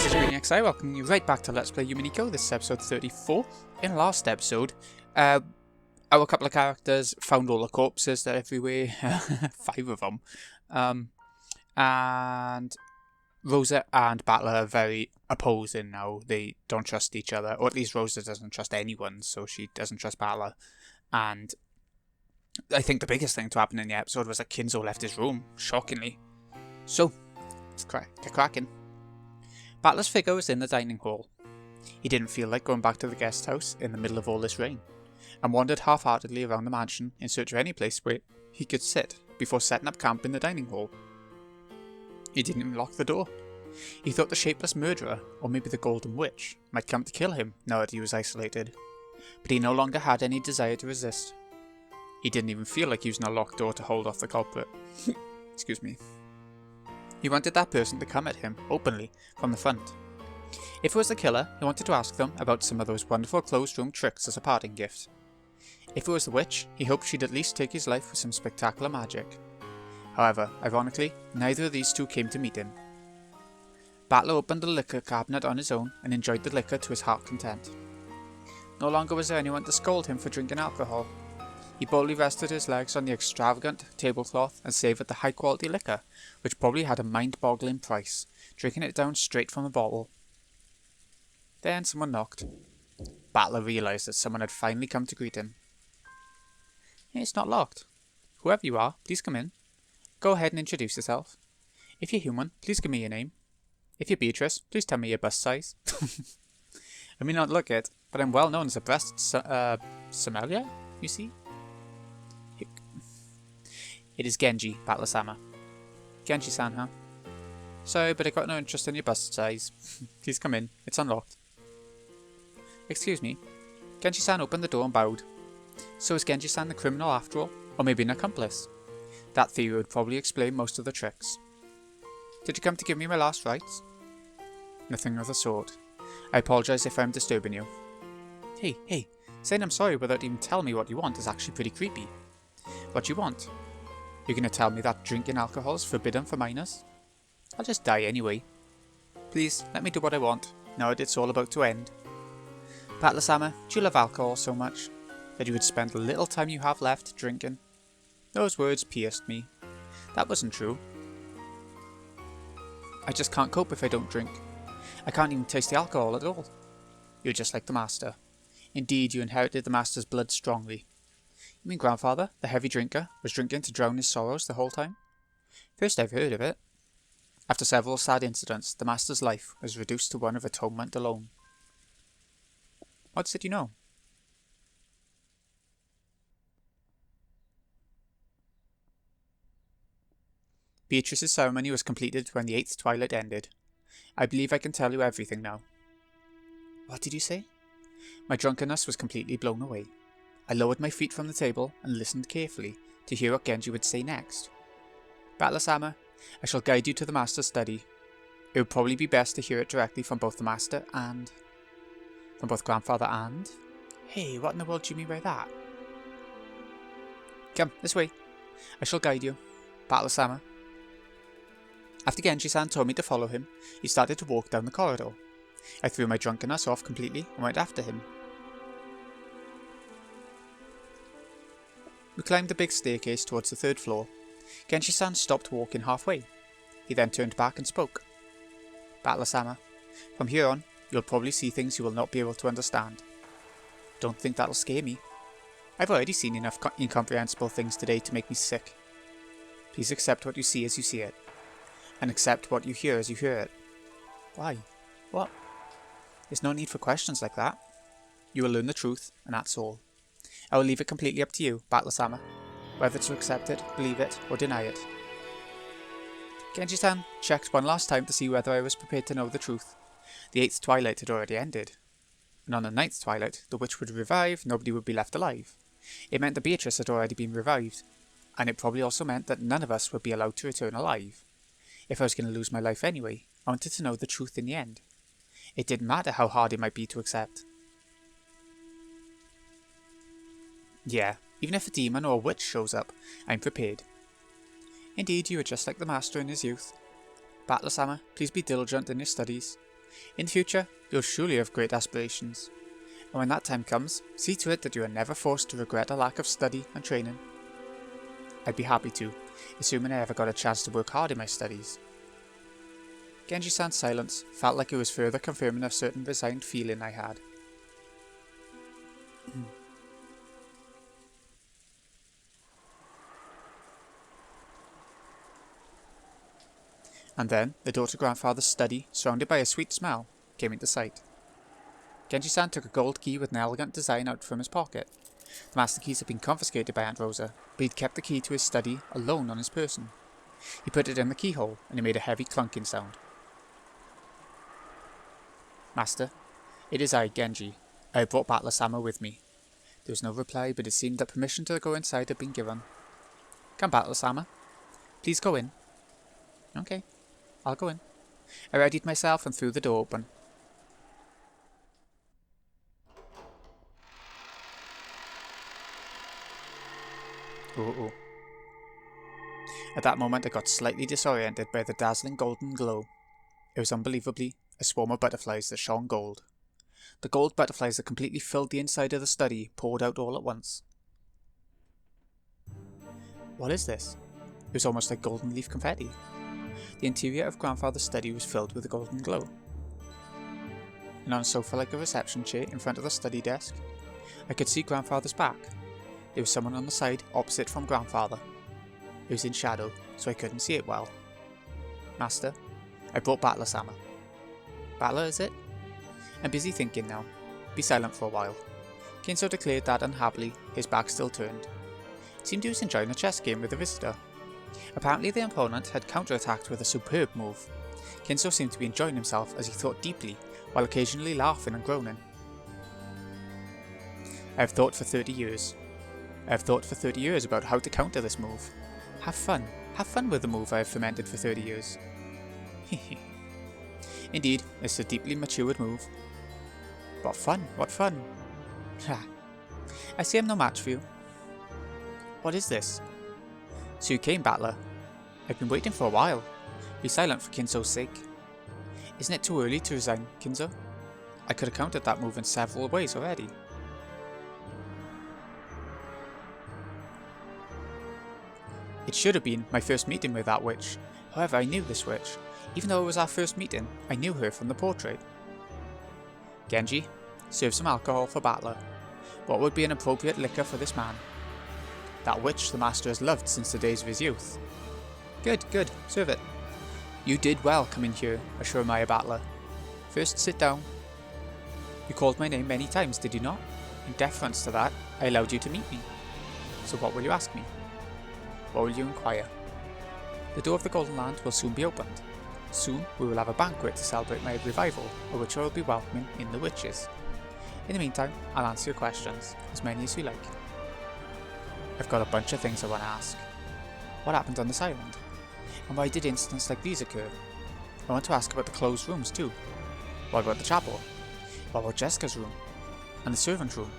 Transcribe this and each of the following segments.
this is GreenXI, welcoming you right back to Let's Play Umineko. This is episode 34. In the last episode, our couple of characters found all the corpses that everywhere, 5 of them, and Rosa and Battler are very opposing now. They don't trust each other, or at least Rosa doesn't trust anyone, so she doesn't trust Battler. And I think the biggest thing to happen in the episode was that Kinzo left his room, shockingly. So, let's get cracking. Battler's figure was in the dining hall. He didn't feel like going back to the guest house in the middle of all this rain, and wandered half-heartedly around the mansion in search of any place where he could sit before setting up camp in the dining hall. He didn't even lock the door. He thought the shapeless murderer, or maybe the Golden Witch, might come to kill him now that he was isolated, but he no longer had any desire to resist. He didn't even feel like using a locked door to hold off the culprit. Excuse me. He wanted that person to come at him, openly, from the front. If it was the killer, he wanted to ask them about some of those wonderful closed-room tricks as a parting gift. If it was the witch, he hoped she'd at least take his life with some spectacular magic. However, ironically, neither of these two came to meet him. Battler opened the liquor cabinet on his own and enjoyed the liquor to his heart's content. No longer was there anyone to scold him for drinking alcohol. He boldly rested his legs on the extravagant tablecloth and savoured the high-quality liquor, which probably had a mind-boggling price, drinking it down straight from the bottle. Then someone knocked. Battler realised that someone had finally come to greet him. It's not locked. Whoever you are, please come in. Go ahead and introduce yourself. If you're human, please give me your name. If you're Beatrice, please tell me your bust size. I may not look it, but I'm well known as a breast sommelier, you see? It is Genji, Battler-sama. Genji-san, huh? Sorry, but I got no interest in your bust size. Please come in. It's unlocked. Excuse me. Genji-san opened the door and bowed. So is Genji-san the criminal after all? Or maybe an accomplice? That theory would probably explain most of the tricks. Did you come to give me my last rites? Nothing of the sort. I apologise if I'm disturbing you. Hey, saying I'm sorry without even telling me what you want is actually pretty creepy. What you want? You're going to tell me that drinking alcohol is forbidden for minors? I'll just die anyway. Please, let me do what I want, now that it's all about to end. Battler-sama, do you love alcohol so much that you would spend the little time you have left drinking? Those words pierced me. That wasn't true. I just can't cope if I don't drink. I can't even taste the alcohol at all. You're just like the master. Indeed, you inherited the master's blood strongly. You mean grandfather, the heavy drinker, was drinking to drown his sorrows the whole time? First I've heard of it. After several sad incidents, the master's life was reduced to one of atonement alone. What did you know? Beatrice's ceremony was completed when the 8th twilight ended. I believe I can tell you everything now. What did you say? My drunkenness was completely blown away. I lowered my feet from the table and listened carefully to hear what Genji would say next. Battler-sama, I shall guide you to the master's study. It would probably be best to hear it directly from both the master and... from both grandfather and... Hey, what in the world do you mean by that? Come, this way. I shall guide you. Battler-sama. After Genji-san told me to follow him, he started to walk down the corridor. I threw my drunkenness off completely and went after him. We climbed the big staircase towards the 3rd floor. Genji-san stopped walking halfway. He then turned back and spoke. Battler-sama, from here on, you'll probably see things you will not be able to understand. Don't think that'll scare me. I've already seen enough incomprehensible things today to make me sick. Please accept what you see as you see it, and accept what you hear as you hear it. Why? What? There's no need for questions like that. You will learn the truth, and that's all. I will leave it completely up to you, Battler-sama, whether to accept it, believe it, or deny it. Genji-san checked one last time to see whether I was prepared to know the truth. The 8th twilight had already ended, and on the 9th twilight, the witch would revive, nobody would be left alive. It meant that Beatrice had already been revived, and it probably also meant that none of us would be allowed to return alive. If I was going to lose my life anyway, I wanted to know the truth in the end. It didn't matter how hard it might be to accept. Yeah, even if a demon or a witch shows up, I'm prepared. Indeed, you are just like the master in his youth. Battler-sama, please be diligent in your studies. In the future, you'll surely have great aspirations, and when that time comes, see to it that you are never forced to regret a lack of study and training. I'd be happy to, assuming I ever got a chance to work hard in my studies. Genji-san's silence felt like it was further confirming a certain resigned feeling I had. And then, the door to grandfather's study, surrounded by a sweet smell, came into sight. Genji-san took a gold key with an elegant design out from his pocket. The master keys had been confiscated by Aunt Rosa, but he'd kept the key to his study alone on his person. He put it in the keyhole, and it made a heavy clunking sound. Master, it is I, Genji. I have brought Battler-sama with me. There was no reply, but it seemed that permission to go inside had been given. Come, Battler-sama. Please go in. Okay, I'll go in. I readied myself and threw the door open. Oh. At that moment I got slightly disoriented by the dazzling golden glow. It was unbelievably a swarm of butterflies that shone gold. The gold butterflies that completely filled the inside of the study poured out all at once. What is this? It was almost like golden leaf confetti. The interior of grandfather's study was filled with a golden glow. And on a sofa like a reception chair in front of the study desk, I could see grandfather's back. There was someone on the side opposite from grandfather. It was in shadow, so I couldn't see it well. Master, I brought Battler-sama. Battler, is it? I'm busy thinking now. Be silent for a while. Kinzo declared that unhappily, his back still turned. It seemed he was enjoying a chess game with a visitor. Apparently the opponent had counterattacked with a superb move. Kinzo seemed to be enjoying himself as he thought deeply, while occasionally laughing and groaning. I have thought for 30 years. I have thought for 30 years about how to counter this move. Have fun with the move I have fermented for 30 years. Indeed, it's a deeply matured move. What fun! I see I'm no match for you. What is this? So you came, Battler. I've been waiting for a while. Be silent for Kinzo's sake. Isn't it too early to resign, Kinzo? I could have countered that move in several ways already. It should have been my first meeting with that witch. However, I knew this witch. Even though it was our first meeting, I knew her from the portrait. Genji, serve some alcohol for Battler. What would be an appropriate liquor for this man? That witch the master has loved since the days of his youth. Good, serve it. You did well coming here, assure my Battler. First sit down. You called my name many times, did you not? In deference to that, I allowed you to meet me. So what will you ask me? What will you inquire? The door of the Golden Land will soon be opened. Soon we will have a banquet to celebrate my revival, at which I will be welcoming in the witches. In the meantime, I'll answer your questions, as many as you like. I've got a bunch of things I want to ask. What happened on this island? And why did incidents like these occur? I want to ask about the closed rooms too. What about the chapel? What about Jessica's room? And the servant room?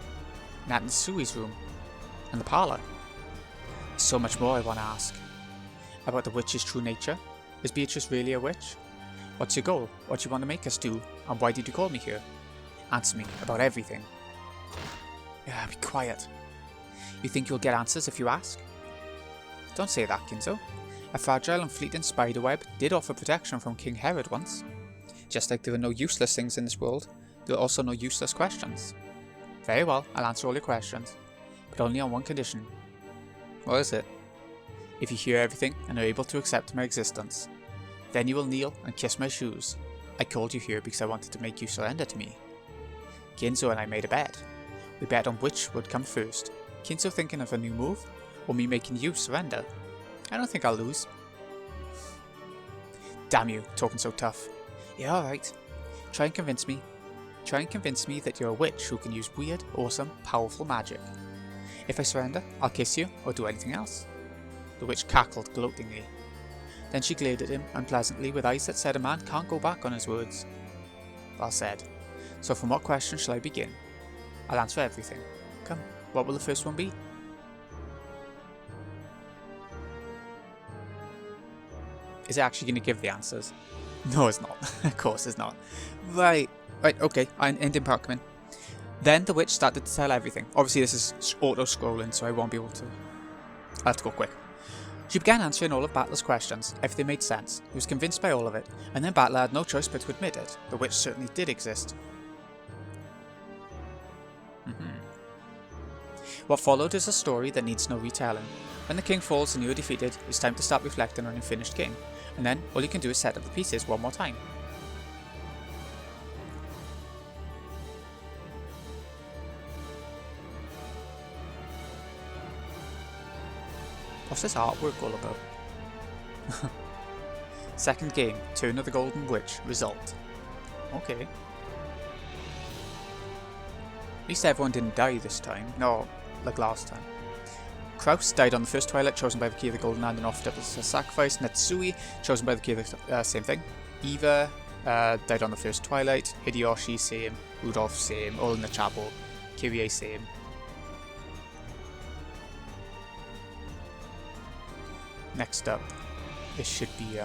Nat and Sui's room? And the parlour? There's so much more I want to ask. About the witch's true nature? Is Beatrice really a witch? What's your goal? What do you want to make us do? And why did you call me here? Answer me about everything. Yeah, be quiet. You think you'll get answers if you ask? Don't say that, Kinzo. A fragile and fleeting spiderweb did offer protection from King Herod once. Just like there are no useless things in this world, there are also no useless questions. Very well, I'll answer all your questions, but only on one condition. What is it? If you hear everything and are able to accept my existence, then you will kneel and kiss my shoes. I called you here because I wanted to make you surrender to me. Kinzo and I made a bet. We bet on which would come first. Kinzo thinking of a new move, or me making you surrender. I don't think I'll lose. Damn you, talking so tough. Yeah, alright. Try and convince me. Try and convince me that you're a witch who can use weird, awesome, powerful magic. If I surrender, I'll kiss you or do anything else. The witch cackled gloatingly. Then she glared at him unpleasantly with eyes that said a man can't go back on his words. Well said. So from what question shall I begin? I'll answer everything. Come, what will the first one be? Is it actually going to give the answers? No, it's not. Of course it's not. Right, okay, I'm ending Parkman. Then the witch started to tell everything. Obviously this is auto-scrolling, so I won't be able to... I'll have to go quick. She began answering all of Battler's questions. Everything made sense. He was convinced by all of it, and then Battler had no choice but to admit it. The witch certainly did exist. What followed is a story that needs no retelling. When the king falls and you are defeated, it's time to start reflecting on your finished king, and then all you can do is set up the pieces one more time. What's this artwork all about? Second game, Turn of the Golden Witch, result. Okay. At least everyone didn't die this time. No, like last time. Kraus died on the first twilight, chosen by the key of the Golden Land and offered up as a sacrifice. Netsui, chosen by the key of the same thing. Eva died on the first twilight. Hideyoshi, same. Rudolph, same. All in the chapel. Kyrie, same. Next up, this should be,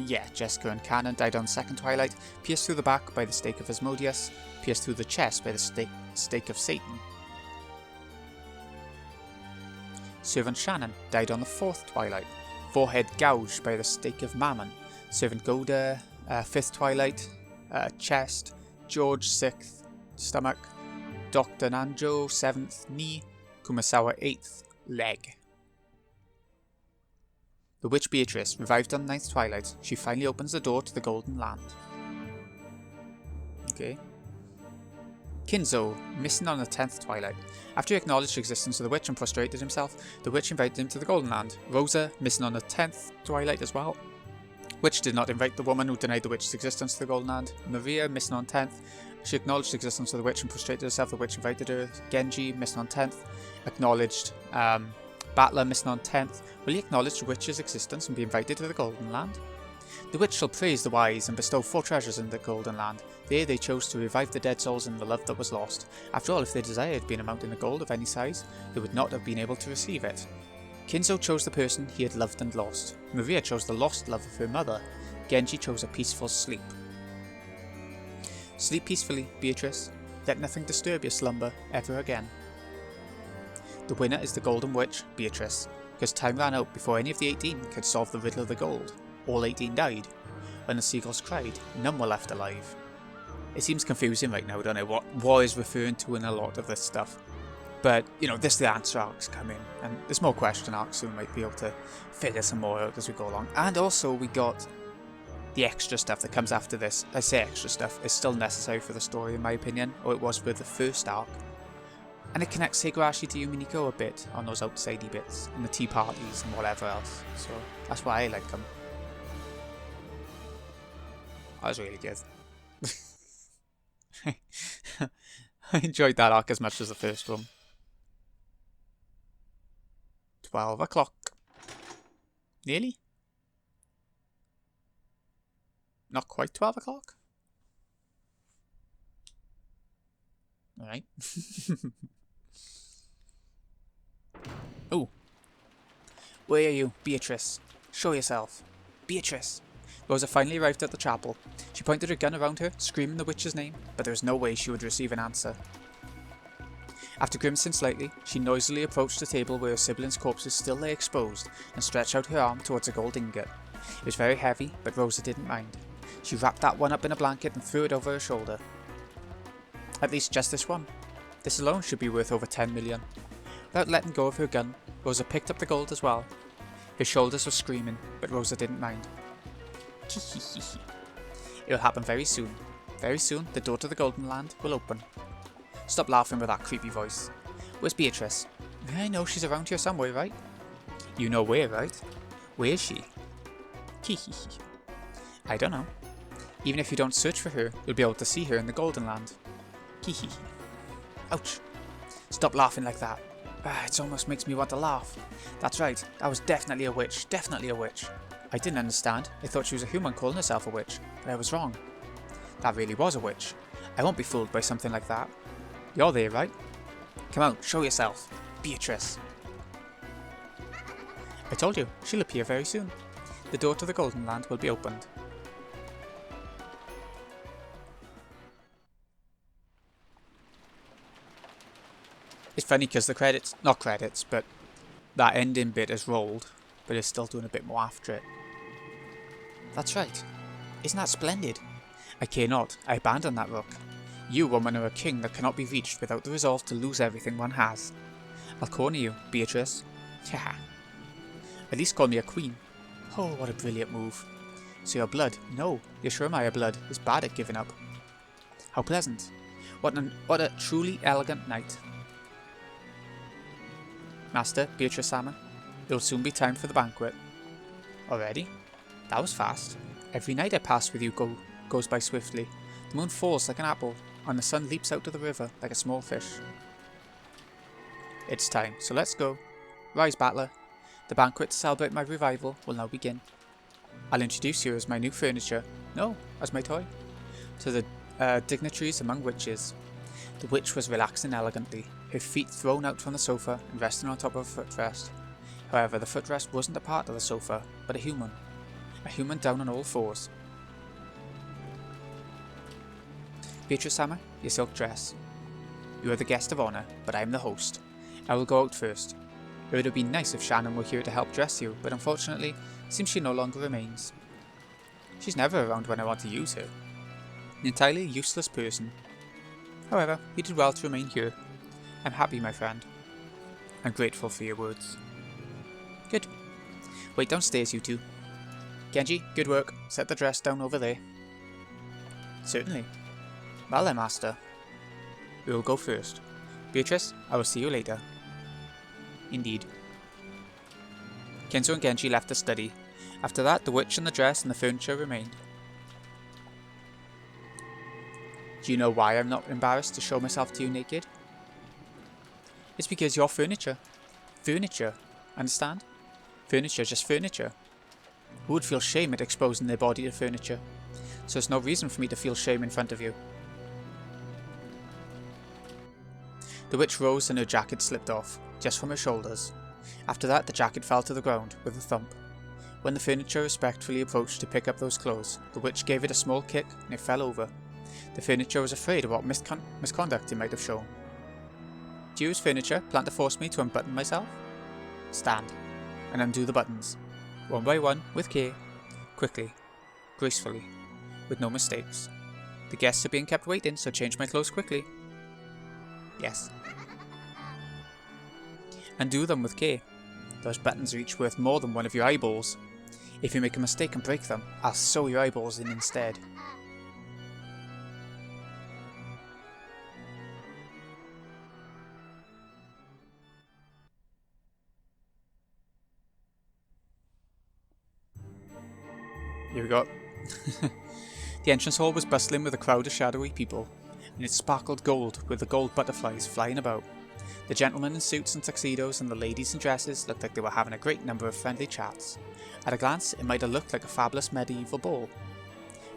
yeah, Jessica and Cannon died on the second twilight. Pierced through the back by the stake of Asmodeus. Pierced through the chest by the stake of Satan. Servant Shannon died on the fourth twilight. Forehead gouged by the stake of Mammon. Servant Goda, fifth twilight. Chest. George, sixth. Stomach. Dr. Nanjo, seventh. Knee. Kumasawa, eighth. Leg. The witch Beatrice, revived on the ninth twilight, she finally opens the door to the Golden Land. Okay. Kinzo, missing on the 10th twilight. After he acknowledged the existence of the witch and prostrated himself, the witch invited him to the Golden Land. Rosa, missing on the 10th twilight as well. Witch did not invite the woman who denied the witch's existence to the Golden Land. Maria, missing on 10th. She acknowledged the existence of the witch and prostrated herself. The witch invited her. Genji, missing on 10th. Acknowledged. Battler, missing on 10th. Will he acknowledge the witch's existence and be invited to the Golden Land? The witch shall praise the wise and bestow 4 treasures in the Golden Land. There they chose to revive the dead souls and the love that was lost. After all, if their desire had been a mountain of gold of any size, they would not have been able to receive it. Kinzo chose the person he had loved and lost. Maria chose the lost love of her mother. Genji chose a peaceful sleep. Sleep peacefully, Beatrice. Let nothing disturb your slumber ever again. The winner is the Golden Witch, Beatrice, because time ran out before any of the 18 could solve the riddle of the gold. All 18 died. When the seagulls cried, none were left alive. It seems confusing right now, don't it, what is referring to in a lot of this stuff. But, you know, the answer arcs come in, and there's more question arcs, so we might be able to figure some more out as we go along. And also, we got the extra stuff that comes after this. I say extra stuff, it's still necessary for the story in my opinion, or it was with the first arc. And it connects Higurashi to Umineko a bit on those outsidey bits, and the tea parties and whatever else, so that's why I like them. That was really good. I enjoyed that arc as much as the first one. 12 o'clock. Nearly? Not quite 12 o'clock? Alright. Oh. Where are you, Beatrice? Show yourself. Beatrice. Rosa finally arrived at the chapel. She pointed her gun around her, screaming the witch's name, but there was no way she would receive an answer. After grimacing slightly, she noisily approached the table where her siblings' corpses still lay exposed and stretched out her arm towards a gold ingot. It was very heavy, but Rosa didn't mind. She wrapped that one up in a blanket and threw it over her shoulder. At least just this one. This alone should be worth over 10 million. Without letting go of her gun, Rosa picked up the gold as well. Her shoulders were screaming, but Rosa didn't mind. It'll happen very soon. Very soon, the door to the Golden Land will open. Stop laughing with that creepy voice. Where's Beatrice? I know she's around here somewhere, right? You know where, right? Where is she? I don't know. Even if you don't search for her, you'll be able to see her in the Golden Land. Ouch. Stop laughing like that. It almost makes me want to laugh. That's right, that was definitely a witch. Definitely a witch. I didn't understand. I thought she was a human calling herself a witch, but I was wrong. That really was a witch. I won't be fooled by something like that. You're there, right? Come out, show yourself. Beatrice. I told you, she'll appear very soon. the door to the Golden Land will be opened. It's funny because the not credits, but that ending bit is rolled, but it's still doing a bit more after it. That's right. Isn't that splendid? I care not. I abandon that rook. You, woman, are a king that cannot be reached without the resolve to lose everything one has. I'll corner you, Beatrice. Haha. At least call me a queen. Oh, what a brilliant move. So your blood, no, your Shurmaya blood, is bad at giving up. How pleasant. What a truly elegant night. Master, Beatrice Sama, it will soon be time for the banquet. Already? That was fast. Every night I pass with you goes by swiftly. The moon falls like an apple, and the sun leaps out of the river like a small fish. It's time, so let's go. Rise, battler. The banquet to celebrate my revival will now begin. I'll introduce you as my new furniture, no, as my toy, to the dignitaries among witches. The witch was relaxing elegantly, her feet thrown out from the sofa and resting on top of a footrest. However, the footrest wasn't a part of the sofa, but a human down on all fours. Beatrice Sama, your silk dress. You are the guest of honour, but I am the host. I will go out first. It would have been nice if Shannon were here to help dress you, but unfortunately, it seems she no longer remains. She's never around when I want to use her. An entirely useless person. However, you did well to remain here. I'm happy, my friend. I'm grateful for your words. Good. Wait downstairs, you two. Genji, good work. Set the dress down over there. Certainly. Well then, master. We will go first. Beatrice, I will see you later. Indeed. Kenzo and Genji left the study. After that, the witch and the dress and the furniture remained. Do you know why I'm not embarrassed to show myself to you naked? It's because you're furniture. Furniture. Understand? Furniture, just furniture. Who would feel shame at exposing their body to furniture? So there's no reason for me to feel shame in front of you. The witch rose and her jacket slipped off, just from her shoulders. After that, the jacket fell to the ground with a thump. When the furniture respectfully approached to pick up those clothes, the witch gave it a small kick and it fell over. The furniture was afraid of what misconduct it might have shown. Do you as furniture plan to force me to unbutton myself? Stand, and undo the buttons. One by one, with care, quickly, gracefully, with no mistakes. The guests are being kept waiting, so change my clothes quickly. Yes. Undo them with care. Those buttons are each worth more than one of your eyeballs. If you make a mistake and break them, I'll sew your eyeballs in instead. Here we go. The entrance hall was bustling with a crowd of shadowy people, and it sparkled gold with the gold butterflies flying about. The gentlemen in suits and tuxedos and the ladies in dresses looked like they were having a great number of friendly chats. At a glance, it might have looked like a fabulous medieval ball.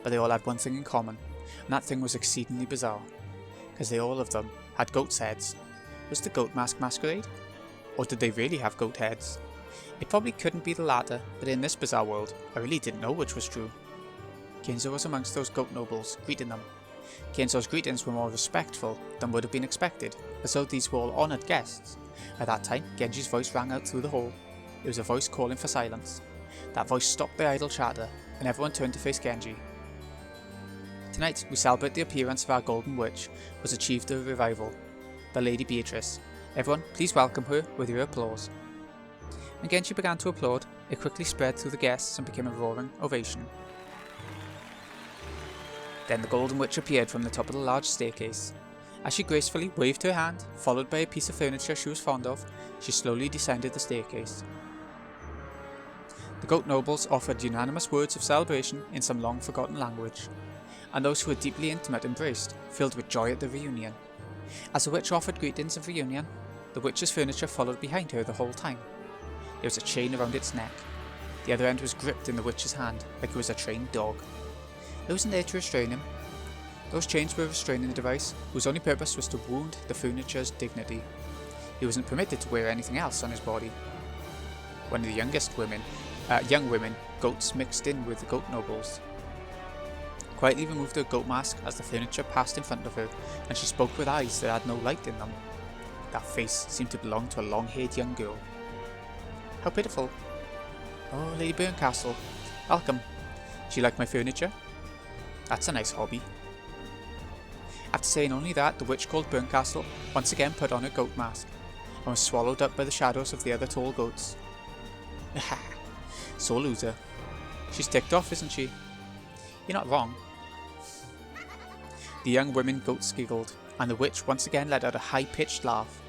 But they all had one thing in common, and that thing was exceedingly bizarre, because they all of them had goat's heads. Was the goat mask masquerade? Or did they really have goat heads? It probably couldn't be the latter, but in this bizarre world, I really didn't know which was true. Kenzo was amongst those goat nobles, greeting them. Kenzo's greetings were more respectful than would have been expected, as though these were all honoured guests. At that time, Genji's voice rang out through the hall. It was a voice calling for silence. That voice stopped the idle chatter, and everyone turned to face Genji. Tonight, we celebrate the appearance of our golden witch, who has achieved a revival, the Lady Beatrice. Everyone, please welcome her with your applause. When Genji began to applaud, it quickly spread through the guests and became a roaring ovation. Then the Golden Witch appeared from the top of the large staircase. As she gracefully waved her hand, followed by a piece of furniture she was fond of, she slowly descended the staircase. The goat nobles offered unanimous words of celebration in some long-forgotten language, and those who were deeply intimate embraced, filled with joy at the reunion. As the witch offered greetings of reunion, the witch's furniture followed behind her the whole time. There was a chain around its neck. The other end was gripped in the witch's hand, like it was a trained dog. It wasn't there to restrain him. Those chains were a restraining device, whose only purpose was to wound the furniture's dignity. He wasn't permitted to wear anything else on his body. One of the youngest women, young women, goats mixed in with the goat nobles, quietly removed her goat mask as the furniture passed in front of her, and she spoke with eyes that had no light in them. That face seemed to belong to a long-haired young girl. How pitiful. Oh, Lady Burncastle, welcome. Do you like my furniture? That's a nice hobby. After saying only that, the witch called Burncastle once again put on her goat mask, and was swallowed up by the shadows of the other tall goats. Sore loser. She's ticked off, isn't she? You're not wrong. The young women goats giggled, and the witch once again let out a high-pitched laugh.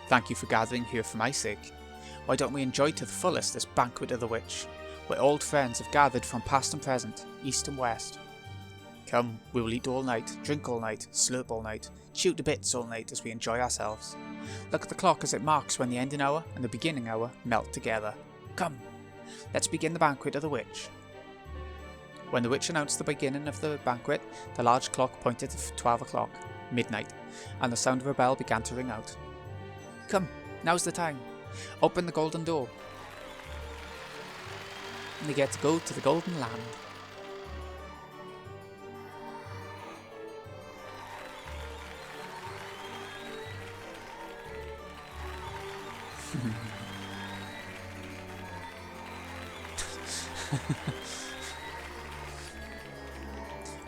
Thank you for gathering here for my sake. Why don't we enjoy to the fullest this banquet of the witch, where old friends have gathered from past and present, east and west. Come, we will eat all night, drink all night, slurp all night, chew to bits all night as we enjoy ourselves. Look at the clock as it marks when the ending hour and the beginning hour melt together. Come, let's begin the banquet of the witch. When the witch announced the beginning of the banquet, the large clock pointed to 12 o'clock, midnight, and the sound of a bell began to ring out. Come, now's the time. Open the golden door. And they get to go to the golden land.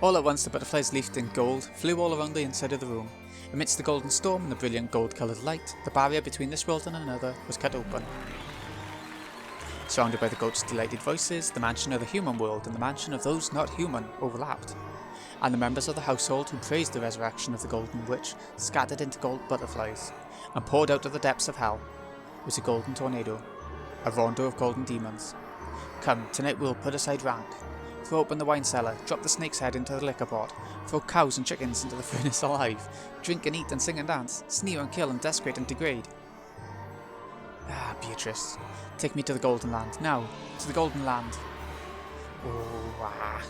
All at once the butterflies leafed in gold flew all around the inside of the room. Amidst the golden storm and the brilliant gold-coloured light, the barrier between this world and another was cut open. Surrounded by the goats' delighted voices, the mansion of the human world and the mansion of those not human overlapped, and the members of the household who praised the resurrection of the golden witch scattered into gold butterflies, and poured out of the depths of hell was a golden tornado, a rondo of golden demons. Come, tonight we'll put aside rank. Throw open the wine cellar, drop the snake's head into the liquor pot, throw cows and chickens into the furnace alive, drink and eat and sing and dance, sneer and kill and desecrate and degrade. Ah, Beatrice, take me to the golden land, now, to the golden land. Oh, ah.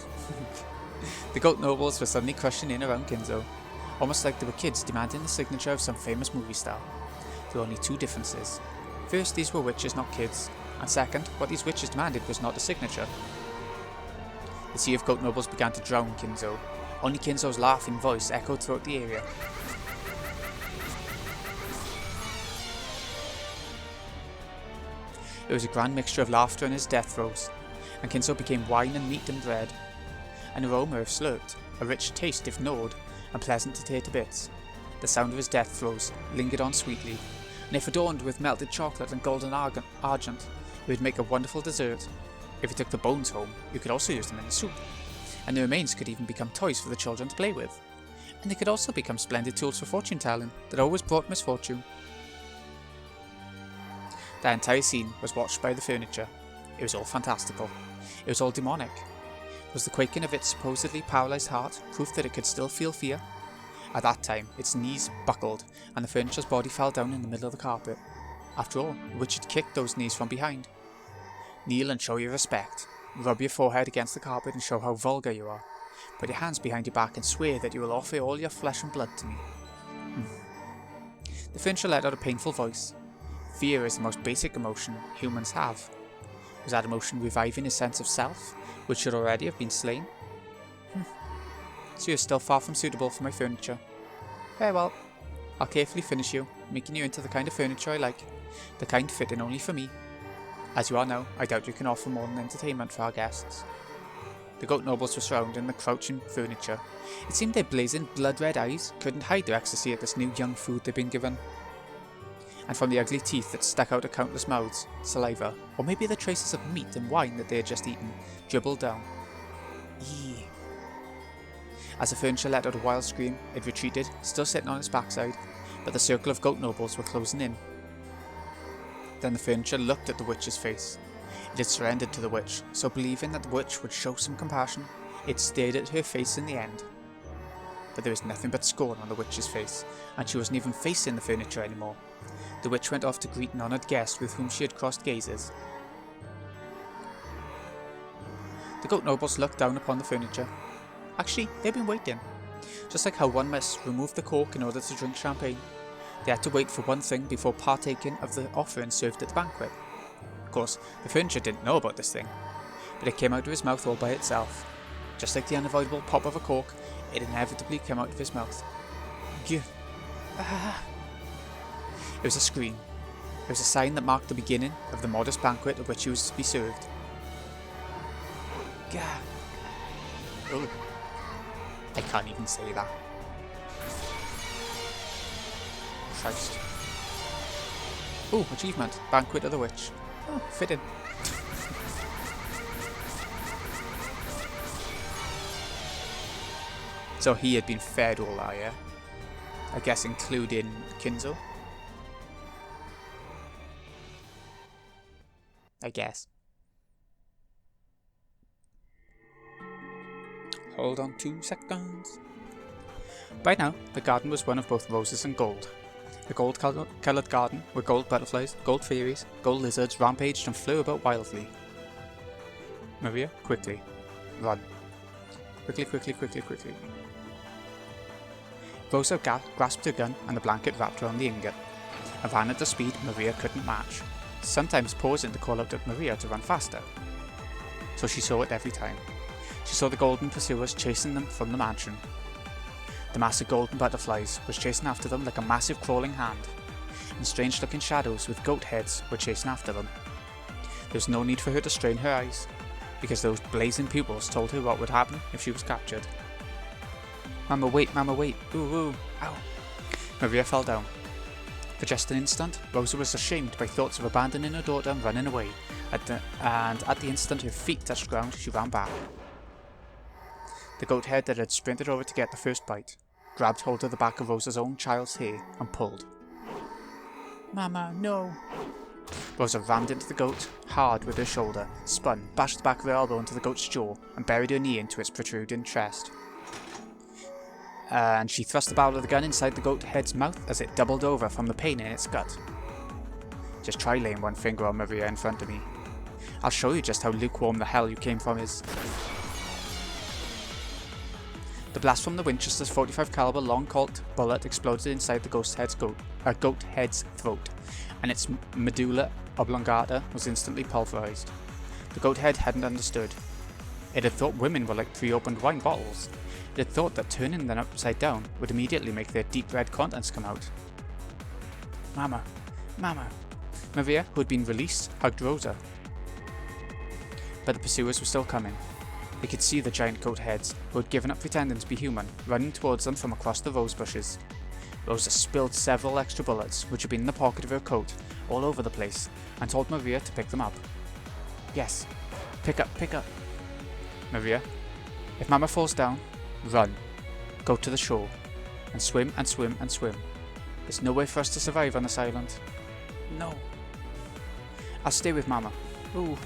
The goat nobles were suddenly crushing in around Kinzo, almost like they were kids demanding the signature of some famous movie star. There were only two differences. First, these were witches, not kids, and second, what these witches demanded was not a signature. The sea of goat nobles began to drown Kinzo. Only Kinzo's laughing voice echoed throughout the area. It was a grand mixture of laughter and his death throes, and Kinzo became wine and meat and bread, an aroma if slurped, a rich taste if gnawed, and pleasant to tear to bits. The sound of his death throes lingered on sweetly, and if adorned with melted chocolate and golden argent, it would make a wonderful dessert. If you took the bones home, you could also use them in the soup, and the remains could even become toys for the children to play with, and they could also become splendid tools for fortune telling that always brought misfortune. The entire scene was watched by the furniture. It was all fantastical. It was all demonic. Was the quaking of its supposedly paralysed heart proof that it could still feel fear? At that time, its knees buckled, and the furniture's body fell down in the middle of the carpet. After all, the witch had kicked those knees from behind. Kneel and show your respect. Rub your forehead against the carpet and show how vulgar you are. Put your hands behind your back and swear that you will offer all your flesh and blood to me. The furniture let out a painful voice. Fear is the most basic emotion humans have. Was that emotion reviving his sense of self, which should already have been slain? So you're still far from suitable for my furniture. Very well. I'll carefully finish you, making you into the kind of furniture I like, the kind fitting only for me. As you are now, I doubt you can offer more than entertainment for our guests. The goat nobles were surrounding the crouching furniture. It seemed their blazing, blood-red eyes couldn't hide their ecstasy at this new young food they'd been given. And from the ugly teeth that stuck out of countless mouths, saliva, or maybe the traces of meat and wine that they had just eaten, dribbled down. Eee. As the furniture let out a wild scream, it retreated, still sitting on its backside, but the circle of goat nobles were closing in. Then the furniture looked at the witch's face. It had surrendered to the witch, so believing that the witch would show some compassion, it stared at her face in the end. But there was nothing but scorn on the witch's face, and she wasn't even facing the furniture anymore. The witch went off to greet an honoured guest with whom she had crossed gazes. The goat nobles looked down upon the furniture. Actually, they'd been waiting. Just like how one must remove the cork in order to drink champagne, they had to wait for one thing before partaking of the offering served at the banquet. course, the furniture didn't know about this thing, but it came out of his mouth all by itself. Just like the unavoidable pop of a cork, it inevitably came out of his mouth. Gah. Ah. It was a scream. It was a sign that marked the beginning of the modest banquet at which he was to be served. Gah. Oh. I can't even say that. Christ. Oh, achievement. Banquet of the Witch. Oh, fitting. So he had been fed all that, yeah? I guess including Kinzo? I guess. Hold on 2 seconds. By now, the garden was one of both roses and gold. A gold-coloured garden where gold butterflies, gold fairies, gold lizards rampaged and flew about wildly. Maria, quickly. Run. Quickly, quickly, quickly, quickly. Rosa grasped her gun and the blanket wrapped around the ingot, and ran at a speed Maria couldn't match, sometimes pausing to call out at Maria to run faster. So she saw it every time. She saw the golden pursuers chasing them from the mansion. The mass of golden butterflies was chasing after them like a massive crawling hand, and strange-looking shadows with goat heads were chasing after them. There was no need for her to strain her eyes, because those blazing pupils told her what would happen if she was captured. Mama wait, ooh, ooh, ow. Maria fell down. For just an instant, Rosa was ashamed by thoughts of abandoning her daughter and running away, and at the instant her feet touched ground, she ran back. The goat head that had sprinted over to get the first bite grabbed hold of the back of Rosa's own child's hair and pulled. Mama, no. Rosa rammed into the goat hard with her shoulder, spun, bashed the back of her elbow into the goat's jaw, and buried her knee into its protruding chest. And she thrust the barrel of the gun inside the goat head's mouth as it doubled over from the pain in its gut. Just try laying one finger on Maria in front of me. I'll show you just how lukewarm the hell you came from is. The blast from the Winchester's .45 caliber long Colt bullet exploded inside the goat head's throat, and its medulla oblongata was instantly pulverized. The goat head hadn't understood. It had thought women were like pre-opened wine bottles. It had thought that turning them upside down would immediately make their deep red contents come out. Mama, Mama. Maria, who had been released, hugged Rosa. But the pursuers were still coming. They could see the giant goat heads, who had given up pretending to be human, running towards them from across the rose bushes. Rosa spilled several extra bullets, which had been in the pocket of her coat, all over the place, and told Maria to pick them up. Yes, pick up, pick up. Maria, if Mama falls down, run. Go to the shore, and swim and swim and swim. There's no way for us to survive on this island. No. I'll stay with Mama. Ooh.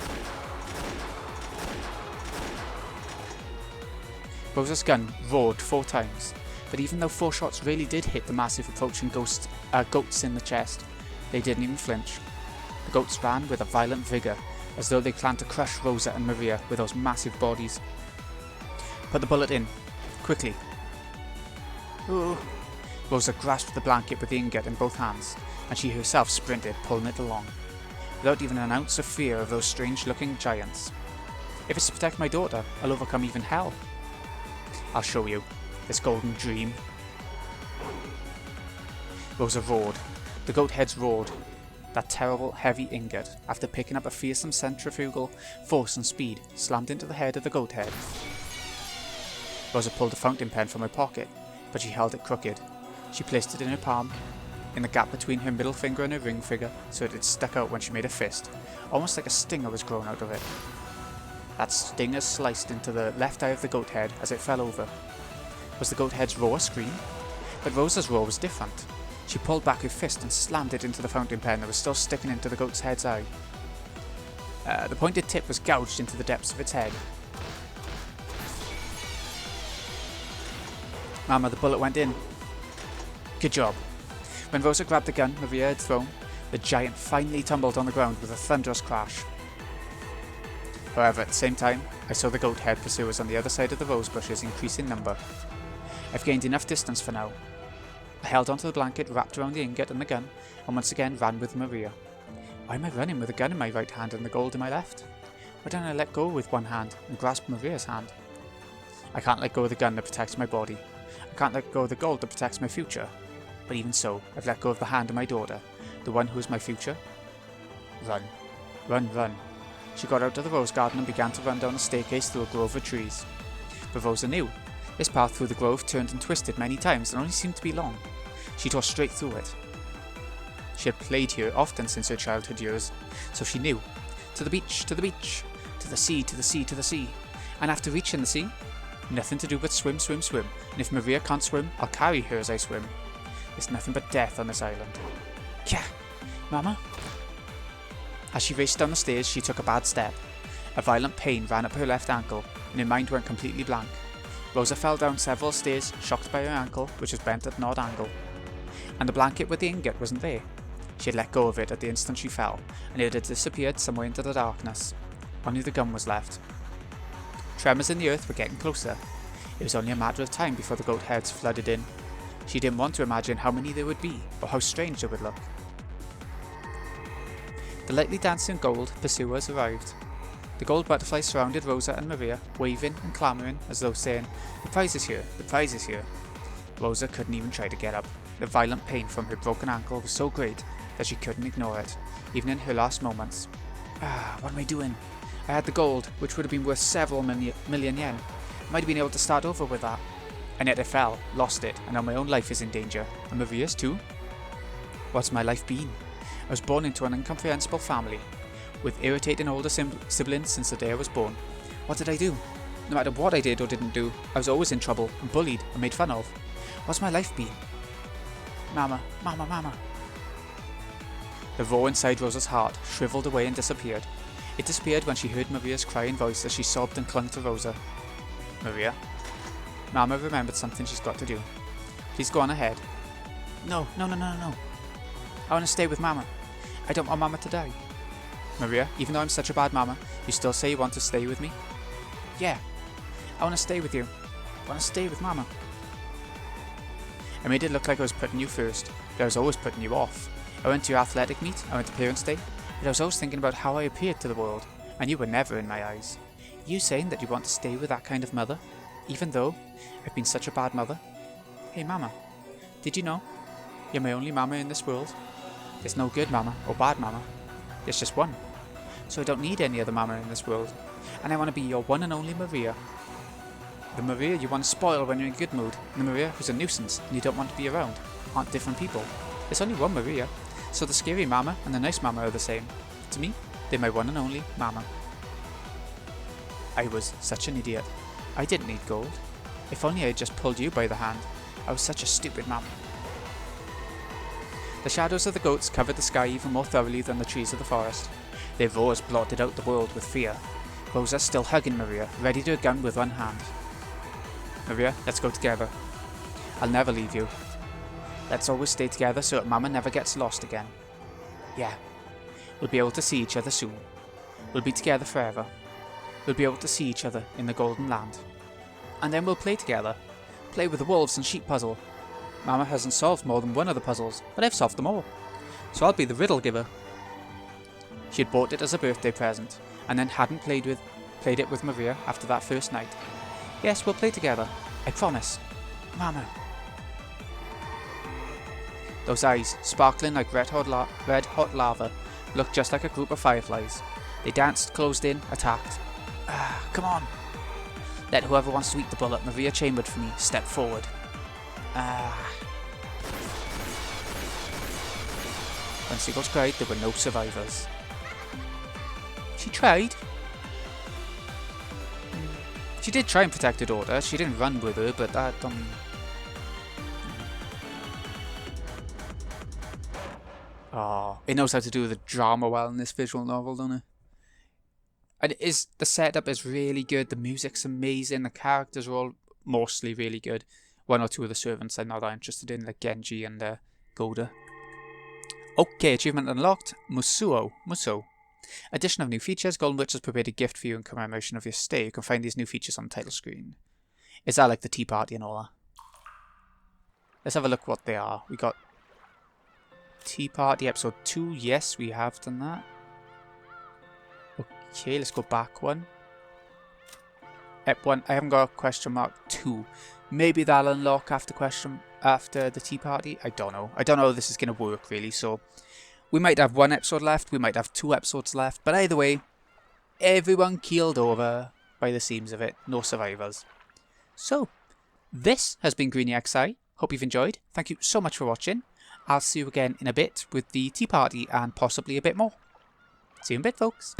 Rosa's gun roared 4 times, but even though 4 shots really did hit the massive approaching goats in the chest, they didn't even flinch. The goats ran with a violent vigour, as though they planned to crush Rosa and Maria with those massive bodies. Put the bullet in. Quickly. Ooh. Rosa grasped the blanket with the ingot in both hands, and she herself sprinted, pulling it along, without even an ounce of fear of those strange-looking giants. If it's to protect my daughter, I'll overcome even hell. I'll show you, this golden dream. Rosa roared. The goat heads roared. That terrible, heavy ingot, after picking up a fearsome centrifugal force and speed, slammed into the head of the goat head. Rosa pulled a fountain pen from her pocket, but she held it crooked. She placed it in her palm, in the gap between her middle finger and her ring finger, so that it stuck out when she made a fist, almost like a stinger was grown out of it. That stinger sliced into the left eye of the goat head as it fell over. Was the goat head's roar a scream? But Rosa's roar was different. She pulled back her fist and slammed it into the fountain pen that was still sticking into the goat's head's eye. The pointed tip was gouged into the depths of its head. Mama, the bullet went in. Good job. When Rosa grabbed the gun Maria had thrown, the giant finally tumbled on the ground with a thunderous crash. However, at the same time, I saw the goat head pursuers on the other side of the rose bushes increase in number. I've gained enough distance for now. I held onto the blanket wrapped around the ingot and the gun, and once again ran with Maria. Why am I running with a gun in my right hand and the gold in my left? Why don't I let go with one hand and grasp Maria's hand? I can't let go of the gun that protects my body. I can't let go of the gold that protects my future. But even so, I've let go of the hand of my daughter, the one who is my future. Run. Run, run. She got out of the rose garden and began to run down a staircase through a grove of trees. But Rosa knew. This path through the grove turned and twisted many times and only seemed to be long. She tore straight through it. She had played here often since her childhood years, so she knew. To the beach, to the beach, to the sea, to the sea, to the sea. And after reaching the sea, nothing to do but swim, swim, swim. And if Maria can't swim, I'll carry her as I swim. There's nothing but death on this island. Kya! Mama? As she raced down the stairs, she took a bad step. A violent pain ran up her left ankle, and her mind went completely blank. Rosa fell down several stairs, shocked by her ankle, which was bent at an odd angle. And the blanket with the ingot wasn't there. She had let go of it at the instant she fell, and it had disappeared somewhere into the darkness. Only the gun was left. Tremors in the earth were getting closer. It was only a matter of time before the goat heads flooded in. She didn't want to imagine how many there would be, or how strange they would look. The lightly dancing gold pursuers arrived. The gold butterflies surrounded Rosa and Maria, waving and clamouring as though saying, "The prize is here, the prize is here." Rosa couldn't even try to get up. The violent pain from her broken ankle was so great that she couldn't ignore it, even in her last moments. What am I doing? I had the gold, which would have been worth several million yen. I might have been able to start over with that. And yet I fell, lost it, and now my own life is in danger. And Maria's too? What's my life been? I was born into an incomprehensible family, with irritating older siblings since the day I was born. What did I do? No matter what I did or didn't do, I was always in trouble, and bullied, and made fun of. What's my life been? Mama, mama, mama. The roar inside Rosa's heart shriveled away and disappeared. It disappeared when she heard Maria's crying voice as she sobbed and clung to Rosa. Maria? Mama remembered something she's got to do. Please go on ahead. No. I want to stay with Mama. I don't want Mama to die. Maria, even though I'm such a bad Mama, you still say you want to stay with me? Yeah. I want to stay with you. I want to stay with Mama. I made it look like I was putting you first, but I was always putting you off. I went to your athletic meet, I went to Parents' Day, but I was always thinking about how I appeared to the world, and you were never in my eyes. You saying that you want to stay with that kind of mother, even though I've been such a bad mother? Hey Mama, did you know? You're my only Mama in this world. There's no good Mama or bad Mama. There's just one. So I don't need any other Mama in this world, and I want to be your one and only Maria. The Maria you want to spoil when you're in good mood, and the Maria who's a nuisance and you don't want to be around, aren't different people. There's only one Maria, so the scary Mama and the nice Mama are the same. To me, they're my one and only Mama. I was such an idiot. I didn't need gold. If only I had just pulled you by the hand. I was such a stupid Mama. The shadows of the goats covered the sky even more thoroughly than the trees of the forest. Their roars blotted out the world with fear. Rosa still hugging Maria, ready to a gun with one hand. Maria, let's go together. I'll never leave you. Let's always stay together so that Mama never gets lost again. Yeah. We'll be able to see each other soon. We'll be together forever. We'll be able to see each other in the Golden Land. And then we'll play together. Play with the wolves and sheep puzzle. Mama hasn't solved more than one of the puzzles, but I've solved them all. So I'll be the riddle giver. She had bought it as a birthday present, and then hadn't played it with Maria after that first night. Yes, we'll play together. I promise. Mama. Those eyes, sparkling like red hot lava, looked just like a group of fireflies. They danced, closed in, attacked. Come on. Let whoever wants to eat the bullet Maria chambered for me step forward. When seagulls cried, there were no survivors. She tried. She did try and protect her daughter. She didn't run with her, but that don't mean... Oh, it knows how to do the drama well in this visual novel, doesn't it? And the setup is really good. The music's amazing. The characters are all mostly really good. One or two of the servants I'm not that interested in, like Genji and Goda. Okay, achievement unlocked. Musuo. Addition of new features. Golden Witch has prepared a gift for you in commemoration of your stay. You can find these new features on the title screen. Is that like the tea party and all that? Let's have a look what they are. We got Tea Party episode 2. Yes, we have done that. Okay, let's go back one. Ep 1, I haven't got a question mark 2. Maybe that'll unlock after the Tea Party. I don't know. I don't know how this is going to work really. So we might have 1 episode left. We might have 2 episodes left. But either way, everyone keeled over by the seams of it. No survivors. So this has been Greeny XI. Hope you've enjoyed. Thank you so much for watching. I'll see you again in a bit with the Tea Party and possibly a bit more. See you in a bit, folks.